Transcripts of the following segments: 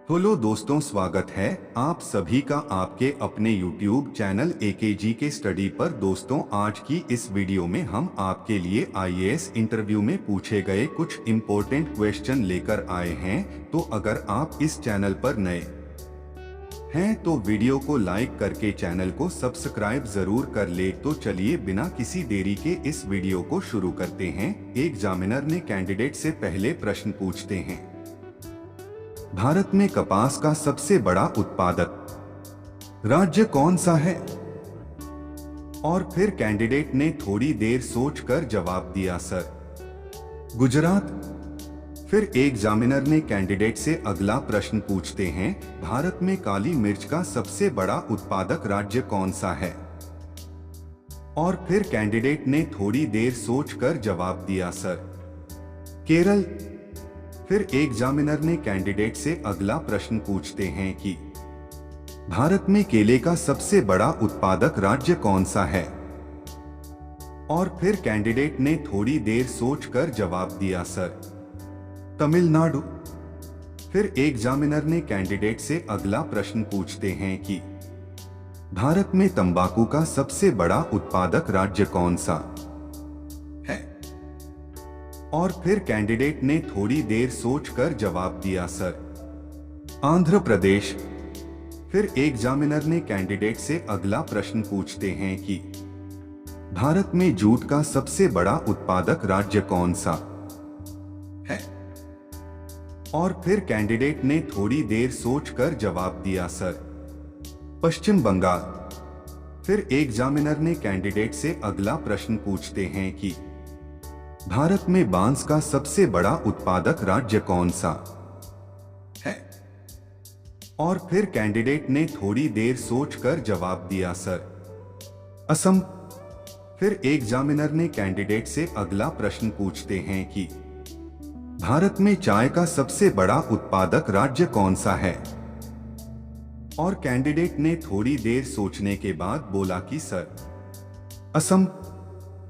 Hello दोस्तों, स्वागत है आप सभी का आपके अपने YouTube चैनल एकेजी के स्टडी पर। दोस्तों, आज की इस वीडियो में हम आपके लिए आईएएस इंटरव्यू में पूछे गए कुछ इम्पोर्टेंट क्वेश्चन लेकर आए हैं। तो अगर आप इस चैनल पर नए हैं तो वीडियो को लाइक करके चैनल को सब्सक्राइब जरूर कर ले। तो चलिए बिना किसी देरी के इस वीडियो को शुरू करते हैं। एग्जामिनर ने कैंडिडेट से पहले प्रश्न पूछते हैं, भारत में कपास का सबसे बड़ा उत्पादक राज्य कौन सा है? और फिर कैंडिडेट ने थोड़ी देर सोचकर जवाब दिया, सर, गुजरात। फिर एग्जामिनर ने कैंडिडेट से अगला प्रश्न पूछते हैं, भारत में काली मिर्च का सबसे बड़ा उत्पादक राज्य कौन सा है? और फिर कैंडिडेट ने थोड़ी देर सोचकर जवाब दिया, सर, केरल। फिर एग्जामिनर ने कैंडिडेट से अगला प्रश्न पूछते हैं कि भारत में केले का सबसे बड़ा उत्पादक राज्य कौन सा है? और फिर कैंडिडेट ने थोड़ी देर सोचकर जवाब दिया, सर, तमिलनाडु। फिर एग्जामिनर ने कैंडिडेट से अगला प्रश्न पूछते हैं कि भारत में तंबाकू का सबसे बड़ा उत्पादक राज्य कौन सा है? और फिर कैंडिडेट ने थोड़ी देर सोचकर जवाब दिया, सर, आंध्र प्रदेश। फिर एग्जामिनर ने कैंडिडेट से अगला प्रश्न पूछते हैं कि भारत में जूट का सबसे बड़ा उत्पादक राज्य कौन सा है? और फिर कैंडिडेट ने थोड़ी देर सोचकर जवाब दिया, सर, पश्चिम बंगाल। फिर एग्जामिनर ने कैंडिडेट से अगला प्रश्न पूछते हैं कि भारत में बांस का सबसे बड़ा उत्पादक राज्य कौन सा है? और फिर कैंडिडेट ने थोड़ी देर सोचकर जवाब दिया, सर, असम। फिर एग्जामिनर ने कैंडिडेट से अगला प्रश्न पूछते हैं कि भारत में चाय का सबसे बड़ा उत्पादक राज्य कौन सा है? और कैंडिडेट ने थोड़ी देर सोचने के बाद बोला कि सर, असम।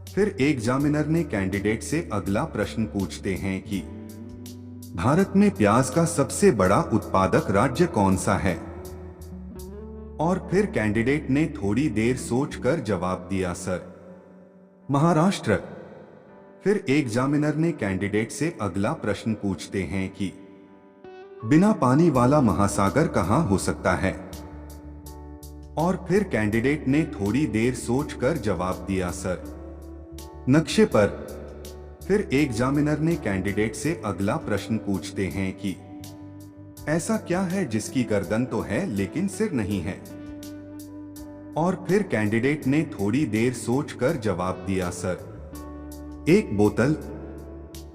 फिर एग्जामिनर ने कैंडिडेट से अगला प्रश्न पूछते हैं कि भारत में प्याज का सबसे बड़ा उत्पादक राज्य कौन सा है? और फिर कैंडिडेट ने थोड़ी देर सोचकर जवाब दिया, सर, महाराष्ट्र। फिर एग्जामिनर ने कैंडिडेट से अगला प्रश्न पूछते हैं कि बिना पानी वाला महासागर कहां हो सकता है? और फिर कैंडिडेट ने थोड़ी देर सोचकर जवाब दिया, सर, नक्शे पर। फिर एग्जामिनर ने कैंडिडेट से अगला प्रश्न पूछते हैं कि ऐसा क्या है जिसकी गर्दन तो है लेकिन सिर नहीं है? और फिर कैंडिडेट ने थोड़ी देर सोचकर जवाब दिया, सर, एक बोतल।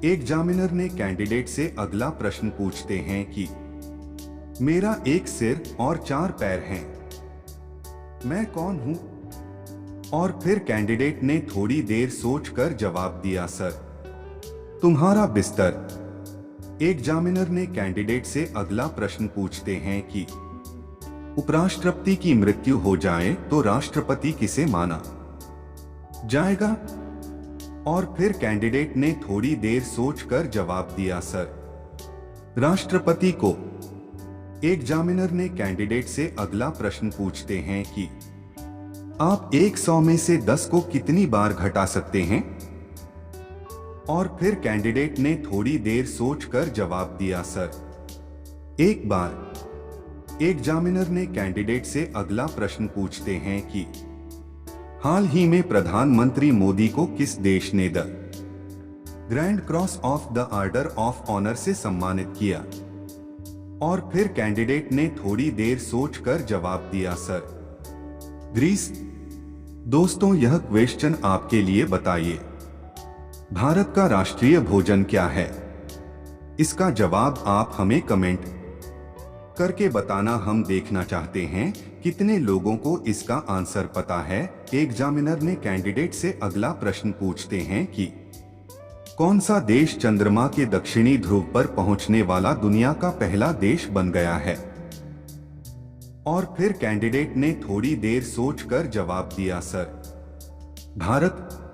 एग्जामिनर ने कैंडिडेट से अगला प्रश्न पूछते हैं कि मेरा एक सिर और 4 पैर हैं, मैं कौन हूं? और फिर कैंडिडेट ने थोड़ी देर सोचकर जवाब दिया, सर, तुम्हारा बिस्तर। एग्जामिनर ने कैंडिडेट से अगला प्रश्न पूछते हैं कि उपराष्ट्रपति की मृत्यु हो जाए तो राष्ट्रपति किसे माना जाएगा? और फिर कैंडिडेट ने थोड़ी देर सोचकर जवाब दिया, सर, राष्ट्रपति को। एग्जामिनर ने कैंडिडेट से अगला प्रश्न पूछते हैं कि आप 100 में से 10 को कितनी बार घटा सकते हैं? और फिर कैंडिडेट ने थोड़ी देर सोचकर जवाब दिया, सर, 1 बार। एग्जामिनर ने कैंडिडेट से अगला प्रश्न पूछते हैं कि हाल ही में प्रधानमंत्री मोदी को किस देश ने the grand cross of the order of honour से सम्मानित किया? और फिर कैंडिडेट ने थोड़ी देर सोचकर जवाब दिया, सर, ग्रीस। दोस्तों, यह क्वेश्चन आपके लिए, बताइए भारत का राष्ट्रीय भोजन क्या है? इसका जवाब आप हमें कमेंट करके बताना। हम देखना चाहते हैं कितने लोगों को इसका आंसर पता है। एग्जामिनर ने कैंडिडेट से अगला प्रश्न पूछते हैं कि कौन सा देश चंद्रमा के दक्षिणी ध्रुव पर पहुंचने वाला दुनिया का पहला देश बन गया है? और फिर कैंडिडेट ने थोड़ी देर सोचकर जवाब दिया, सर, भारत।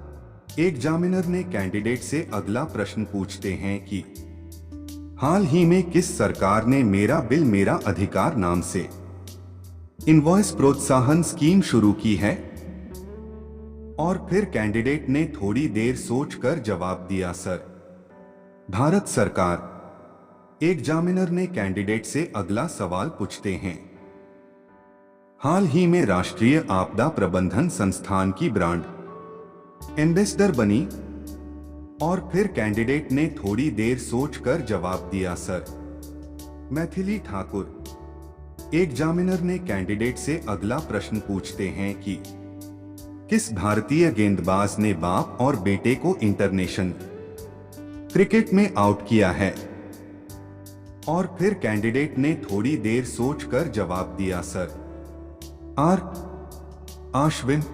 एग्जामिनर ने कैंडिडेट से अगला प्रश्न पूछते हैं कि हाल ही में किस सरकार ने मेरा बिल मेरा अधिकार नाम से इनवॉइस प्रोत्साहन स्कीम शुरू की है? और फिर कैंडिडेट ने थोड़ी देर सोचकर जवाब दिया, सर, भारत सरकार। एग्जामिनर ने कैंडिडेट से अगला सवाल पूछते हैं, हाल ही में राष्ट्रीय आपदा प्रबंधन संस्थान की ब्रांड एम्बेसडर बनी? और फिर कैंडिडेट ने थोड़ी देर सोचकर जवाब दिया, सर, मैथिली ठाकुर। एग्जामिनर ने कैंडिडेट से अगला प्रश्न पूछते हैं कि किस भारतीय गेंदबाज ने बाप और बेटे को इंटरनेशनल क्रिकेट में आउट किया है? और फिर कैंडिडेट ने थोड़ी देर सोचकर जवाब दिया, सर, आर आश्विन।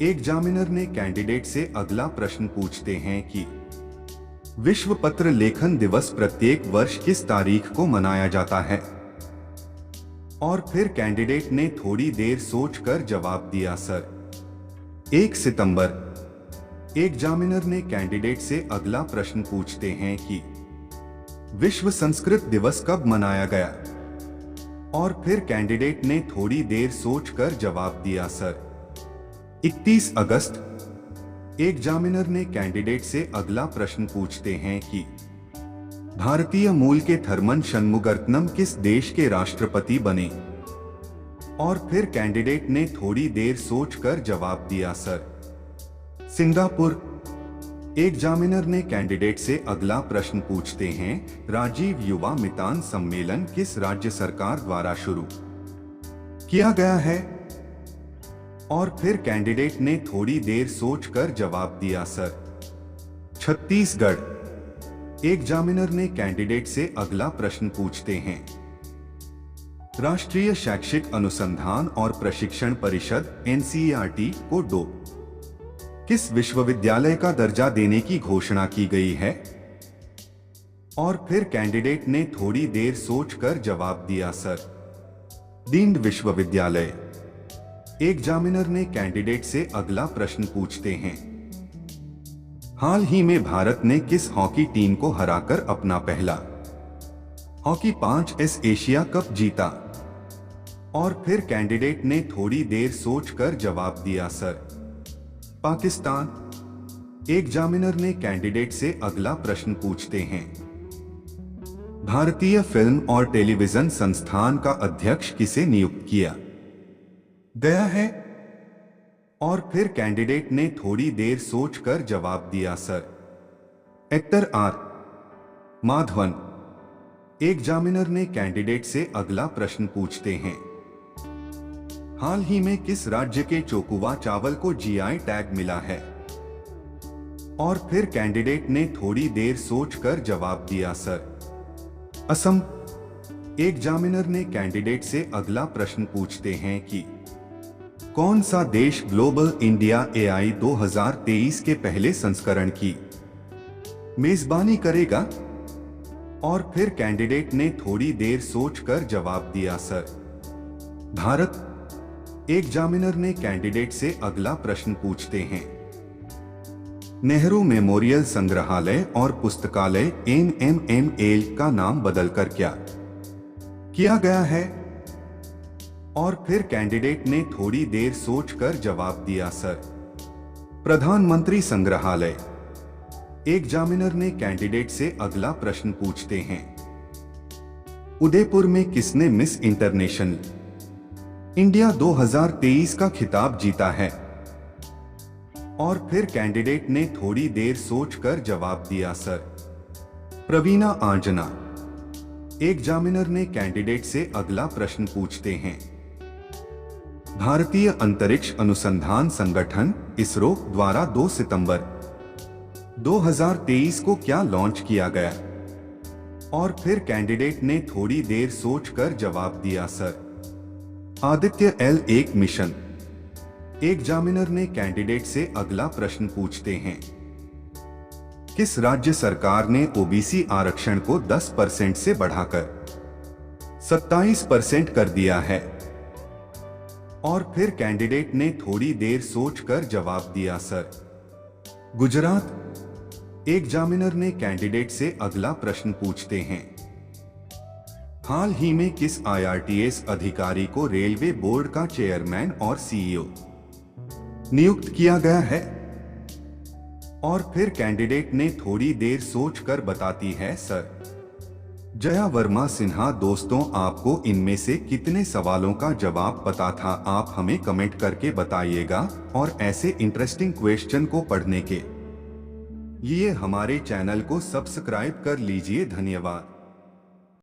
एग्जामिनर ने कैंडिडेट से अगला प्रश्न पूछते हैं कि विश्व पत्र लेखन दिवस प्रत्येक वर्ष किस तारीख को मनाया जाता है? और फिर कैंडिडेट ने थोड़ी देर सोचकर जवाब दिया, सर, 1 सितंबर। एग्जामिनर ने कैंडिडेट से अगला प्रश्न पूछते हैं कि विश्व संस्कृत दिवस कब मनाया गया? और फिर कैंडिडेट ने थोड़ी देर सोचकर जवाब दिया, सर, 31 अगस्त। एग्जामिनर ने कैंडिडेट से अगला प्रश्न पूछते हैं कि भारतीय मूल के थर्मन शनमुगरत्नम किस देश के राष्ट्रपति बने? और फिर कैंडिडेट ने थोड़ी देर सोचकर जवाब दिया, सर, सिंगापुर। एग्जामिनर ने कैंडिडेट से अगला प्रश्न पूछते हैं, राजीव युवा मितान सम्मेलन किस राज्य सरकार द्वारा शुरू किया गया है? और फिर कैंडिडेट ने थोड़ी देर सोचकर जवाब दिया, सर, छत्तीसगढ़। एग्जामिनर ने कैंडिडेट से अगला प्रश्न पूछते हैं, राष्ट्रीय शैक्षिक अनुसंधान और प्रशिक्षण परिषद NCERT को किस विश्वविद्यालय का दर्जा देने की घोषणा की गई है? और फिर कैंडिडेट ने थोड़ी देर सोचकर जवाब दिया, सर, डीम्ड विश्वविद्यालय। एग्जामिनर ने कैंडिडेट से अगला प्रश्न पूछते हैं, हाल ही में भारत ने किस हॉकी टीम को हराकर अपना पहला हॉकी 5S एशिया कप जीता? और फिर कैंडिडेट ने थोड़ी देर सोचकर जवाब दिया, सर, पाकिस्तान। एग्जामिनर ने कैंडिडेट से अगला प्रश्न पूछते हैं, भारतीय फिल्म और टेलीविजन संस्थान का अध्यक्ष किसे नियुक्त किया गया है? और फिर कैंडिडेट ने थोड़ी देर सोचकर जवाब दिया, sir, actor are Madhavan. Examiner ने कैंडिडेट से अगला प्रश्न पूछते हैं, हाल ही में किस राज्य के चोकुवा चावल को GI टैग मिला है? और फिर कैंडिडेट ने थोड़ी देर सोचकर जवाब दिया, सर, असम। एग्जामिनर ने कैंडिडेट से अगला प्रश्न पूछते हैं कि कौन सा देश ग्लोबल इंडिया AI 2023 के पहले संस्करण की मेजबानी करेगा? और फिर कैंडिडेट ने थोड़ी देर सोचकर जवाब दिया, सर, भारत। एग्जामिनर ने कैंडिडेट से अगला प्रश्न पूछते हैं, नेहरू मेमोरियल संग्रहालय और पुस्तकालय NMML का नाम बदलकर क्या किया गया है? और फिर कैंडिडेट ने थोड़ी देर सोचकर जवाब दिया, सर, प्रधानमंत्री संग्रहालय। एग्जामिनर ने कैंडिडेट से अगला प्रश्न पूछते हैं, उदयपुर में किसने मिस इंटरनेशनल इंडिया 2023 का खिताब जीता है? और फिर कैंडिडेट ने थोड़ी देर सोचकर जवाब दिया, सर, प्रवीणा आंजना। एग्जामिनर ने कैंडिडेट से अगला प्रश्न पूछते हैं, भारतीय अंतरिक्ष अनुसंधान संगठन इसरो द्वारा 2 सितंबर 2023 को क्या लॉन्च किया गया? और फिर कैंडिडेट ने थोड़ी देर सोचकर जवाब दिया, sir, Aditya L1 mission. Examiner ने कैंडिडेट से अगला प्रश्न पूछते हैं, किस राज्य सरकार ने OBC आरक्षण को 10% से बढ़ाकर 27% कर दिया है? और फिर कैंडिडेट ने थोड़ी देर सोचकर जवाब दिया, सर, गुजरात। एग्जामिनर ने कैंडिडेट से अगला प्रश्न पूछते हैं, हाल ही में किस IRTS अधिकारी को रेलवे बोर्ड का चेयरमैन और CEO नियुक्त किया गया है? और फिर कैंडिडेट ने थोड़ी देर सोचकर बताती है, सर जया वर्मा सिन्हा। दोस्तों, आपको इनमें से कितने सवालों का जवाब पता था? आप हमें कमेंट करके बताइएगा। और ऐसे इंटरेस्टिंग क्वेश्चन को पढ़ने के लिए हमारे चैनल को सब्सक्राइब कर लीजिए। धन्यवाद।